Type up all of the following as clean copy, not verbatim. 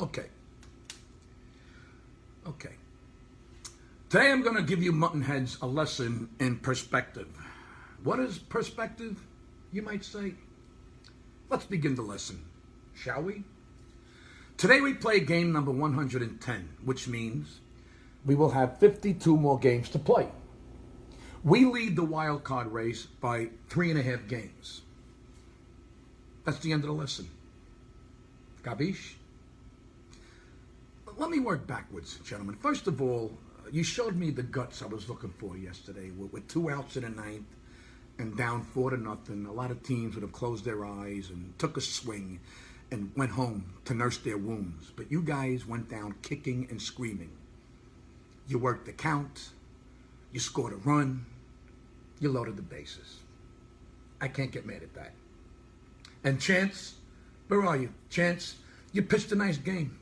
Okay. Today I'm going to give you muttonheads a lesson in perspective. What is perspective, you might say? Let's begin the lesson, shall we? Today we play game number 110, which means we will have 52 more games to play. We lead the wild card race by 3.5 games. That's the end of the lesson. Gabish? Let me work backwards, gentlemen. First of all, you showed me the guts I was looking for yesterday. With 2 outs in the ninth and down 4-0, a lot of teams would have closed their eyes and took a swing and went home to nurse their wounds. But you guys went down kicking and screaming. You worked the count. You scored a run. You loaded the bases. I can't get mad at that. And Chance, where are you? Chance, you pitched a nice game.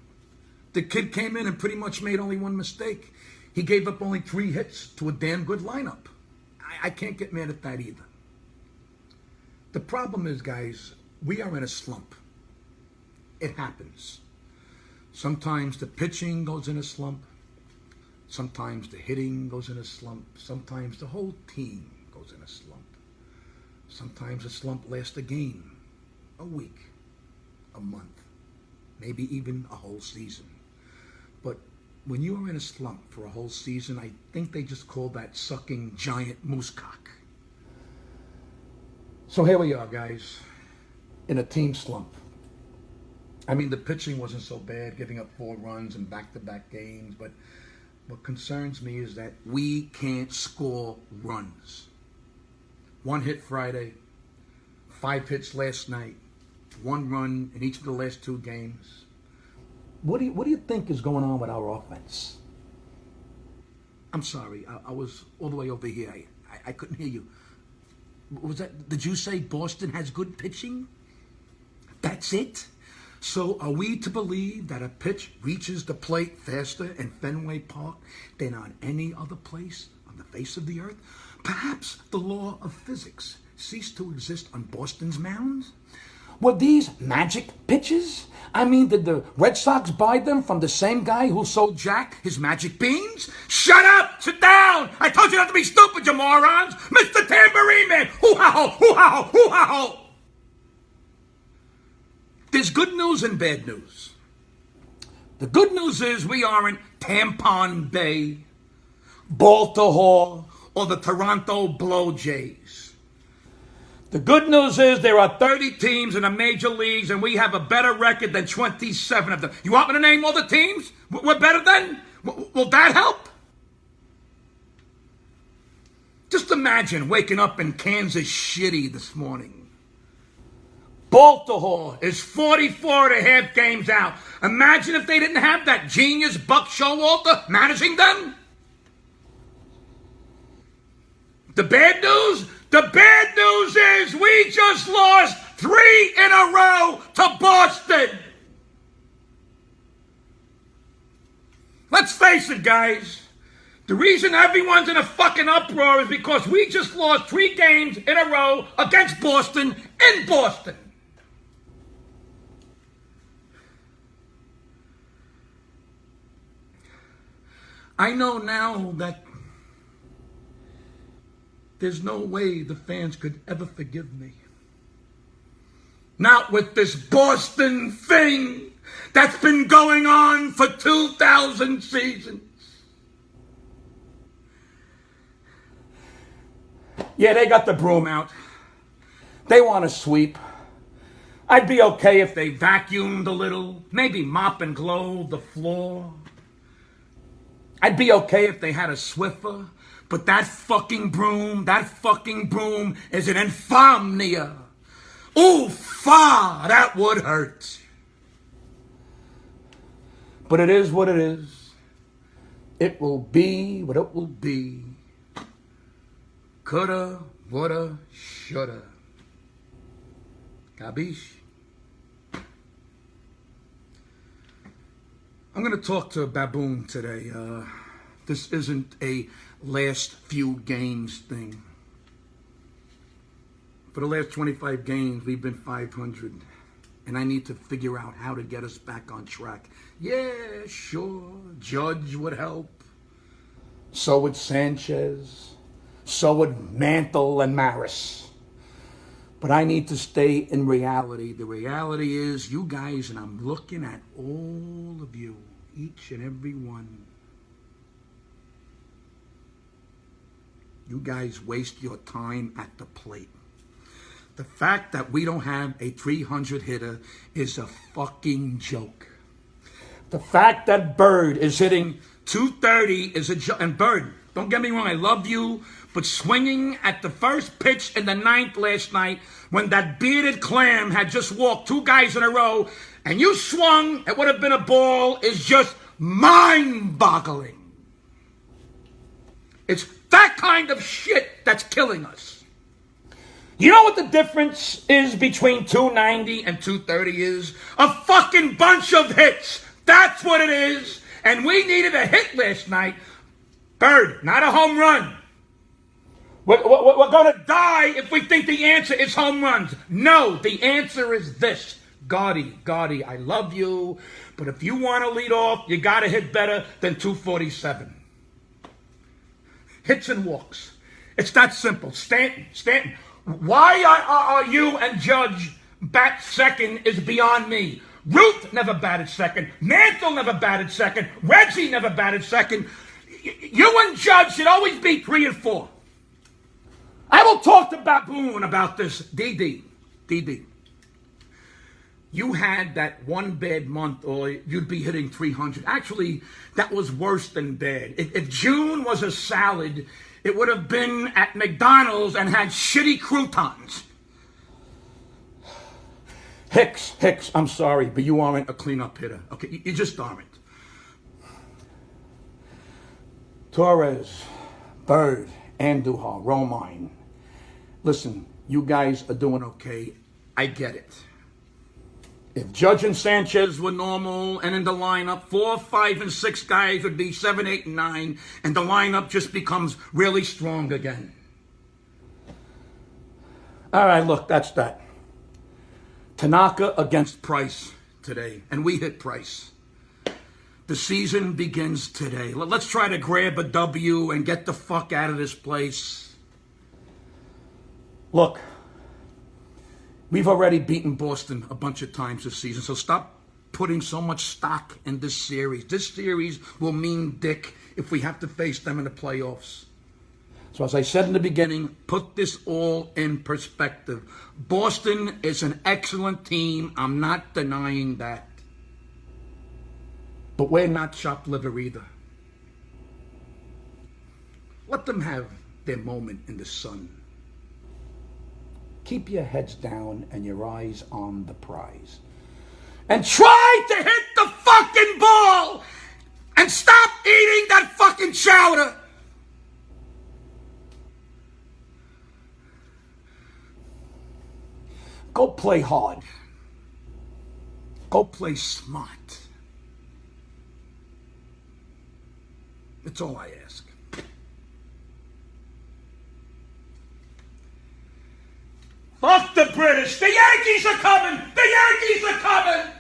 The kid came in and pretty much made only one mistake. He gave up only 3 hits to a damn good lineup. I can't get mad at that either. The problem is, guys, we are in a slump. It happens. Sometimes the pitching goes in a slump. Sometimes the hitting goes in a slump. Sometimes the whole team goes in a slump. Sometimes a slump lasts a game, a week, a month, maybe even a whole season. But when you are in a slump for a whole season, I think they just call that sucking giant moose cock. So here we are, guys, in a team slump. I mean, the pitching wasn't so bad, giving up 4 runs in back-to-back games, but what concerns me is that we can't score runs. 1 hit Friday, 5 hits last night, 1 run in each of the last 2 games. What do you think is going on with our offense? I'm sorry, I was all the way over here. I couldn't hear you. Was that? Did you say Boston has good pitching? That's it? So are we to believe that a pitch reaches the plate faster in Fenway Park than on any other place on the face of the earth? Perhaps the law of physics ceased to exist on Boston's mounds? Were these magic pitches? I mean, did the Red Sox buy them from the same guy who sold Jack his magic beans? Shut up! Sit down! I told you not to be stupid, you morons! Mr. Tambourine Man! Hoo-ha-ho! Hoo-ha-ho! Hoo-ha-ho! There's good news and bad news. The good news is we aren't Tampon Bay, Baltimore, or the Toronto Blue Jays. The good news is there are 30 teams in the major leagues, and we have a better record than 27 of them. You want me to name all the teams? We're better than? Will that help? Just imagine waking up in Kansas City this morning. Baltimore is 44.5 games out. Imagine if they didn't have that genius Buck Showalter managing them. The bad news? The bad news is we just lost 3 in a row to Boston. Let's face it, guys. The reason everyone's in a fucking uproar is because we just lost 3 games in a row against Boston in Boston. I know now that there's no way the fans could ever forgive me. Not with this Boston thing that's been going on for 2,000 seasons. Yeah, they got the broom out. They want to sweep. I'd be okay if they vacuumed a little, maybe mop and glow the floor. I'd be okay if they had a Swiffer. But that fucking broom is an infamia. Ooh-fa, that would hurt. But it is what it is. It will be what it will be. Coulda, woulda, shoulda. Gabish? I'm going to talk to Baboon today. This isn't a last few games thing. For the last 25 games, we've been 500. and I need to figure out how to get us back on track. Yeah, sure, Judge would help. So would Sanchez. So would Mantle and Maris. But I need to stay in reality. The reality is you guys, and I'm looking at all of you, each and every one. You guys waste your time at the plate. The fact that we don't have a 300 hitter is a fucking joke. The fact that Bird is hitting 230 is a joke. And Bird, don't get me wrong, I love you, but swinging at the first pitch in the ninth last night when that bearded clam had just walked two guys in a row and you swung, it would have been a ball, is just mind-boggling. It's that kind of shit that's killing us. You know what the difference is between 290 and 230 is? A fucking bunch of hits. That's what it is. And we needed a hit last night. Bird, not a home run. We're going to die if we think the answer is home runs. No, the answer is this. Gotti, I love you, but if you want to lead off, you got to hit better than 247. Hits and walks. It's that simple. Stanton, why are you and Judge bat second is beyond me. Ruth never batted second. Mantle never batted second. Reggie never batted second. You and Judge should always be 3 and 4. I will talk to Baboon about this. DD. You had that one bad month or you'd be hitting 300. Actually, that was worse than bad. If June was a salad, it would have been at McDonald's and had shitty croutons. Hicks, I'm sorry, but you aren't a cleanup hitter. Okay, you just aren't. Torres, Bird, Andujar, Romine. Listen, you guys are doing okay. I get it. If Judge and Sanchez were normal and in the lineup, 4, 5, and 6 guys would be 7, 8, and 9, and the lineup just becomes really strong again. All right, look, that's that. Tanaka against Price today, and we hit Price. The season begins today. Let's try to grab a W and get the fuck out of this place. Look, we've already beaten Boston a bunch of times this season, so stop putting so much stock in this series. This series will mean dick if we have to face them in the playoffs. So as I said in the beginning, put this all in perspective. Boston is an excellent team. I'm not denying that. But we're not chopped liver either. Let them have their moment in the sun. Keep your heads down and your eyes on the prize. And try to hit the fucking ball! And stop eating that fucking chowder! Go play hard. Go play smart. That's all I ask. Fuck the British! The Yankees are coming! The Yankees are coming!